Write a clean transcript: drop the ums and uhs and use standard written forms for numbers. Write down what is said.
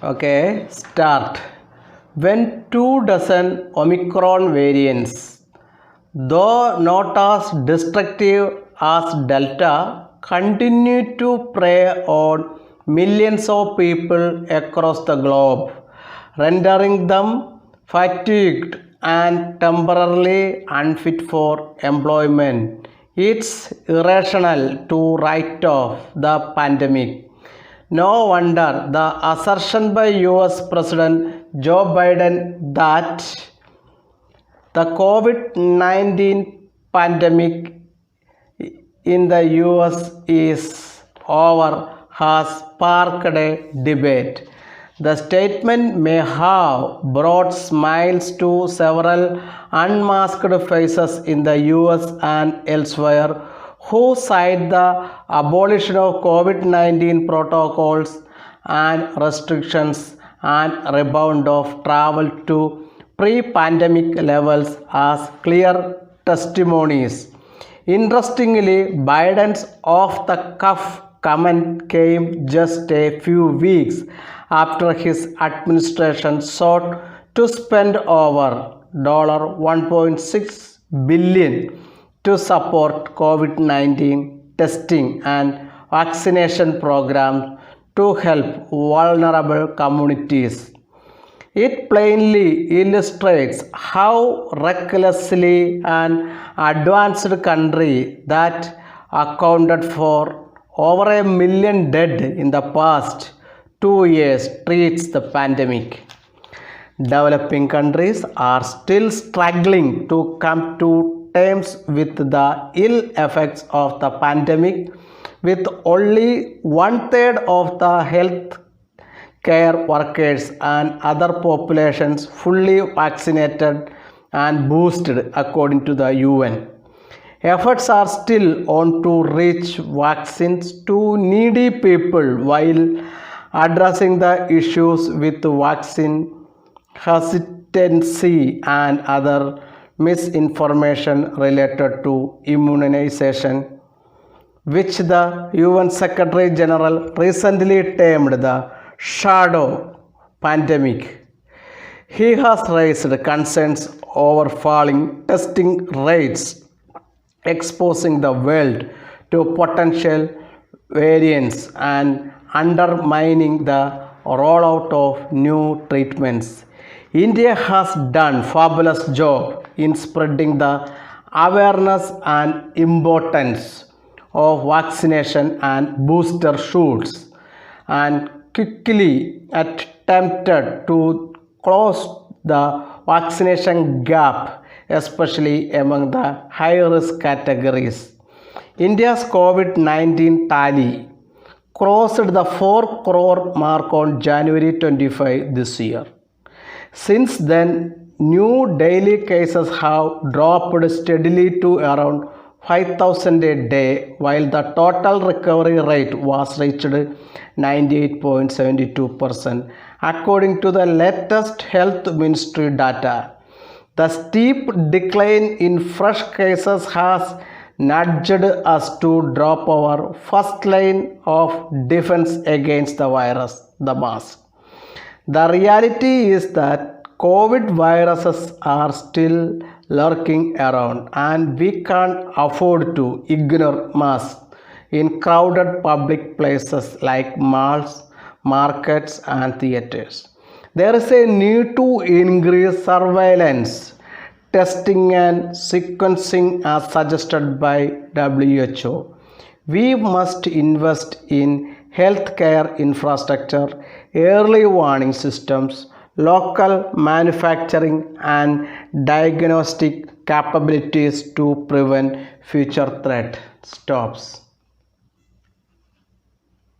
Okay, start. When 2 dozen Omicron variants, though not as destructive as Delta, continue to prey on millions of people across the globe, rendering them fatigued and temporarily unfit for employment. It's irrational to write off the pandemic. No wonder the assertion by US President Joe Biden that the COVID-19 pandemic in the US is over has sparked a debate. The statement may have brought smiles to several unmasked faces in the US and elsewhere who cite the abolition of COVID-19 protocols and restrictions and rebound of travel to pre-pandemic levels as clear testimonies. Interestingly, Biden's off-the-cuff comment came just a few weeks after his administration sought to spend over $1.6 billion to support COVID-19 testing and vaccination programs to help vulnerable communities. It plainly illustrates how recklessly an advanced country that accounted for over 1 million dead in the past 2 years treats the pandemic. Developing countries are still struggling to come to terms with the ill effects of the pandemic, with only 1/3 of the health care workers and other populations fully vaccinated and boosted, according to the UN. Efforts are still on to reach vaccines to needy people while addressing the issues with vaccine hesitancy and other misinformation related to immunization, which the UN Secretary General recently termed the shadow pandemic. He has raised concerns over falling testing rates, exposing the world to potential variants and undermining the rollout of new treatments. India has done fabulous job in spreading the awareness and importance of vaccination and booster shots, and quickly attempted to close the vaccination gap, especially among the high-risk categories. India's COVID-19 tally crossed the 4 crore mark on January 25 this year. Since then, new daily cases have dropped steadily to around 5,000 a day, while the total recovery rate was reached 98.72%, according to the latest Health Ministry data. The steep decline in fresh cases has nudged us to drop our first line of defense against the virus, the mask. The reality is that COVID viruses are still lurking around, and we can't afford to ignore masks in crowded public places like malls, markets, and theaters. There is a need to increase surveillance, testing, and sequencing as suggested by WHO. We must invest in healthcare infrastructure, early warning systems, local manufacturing, and diagnostic capabilities to prevent future threat. Stops.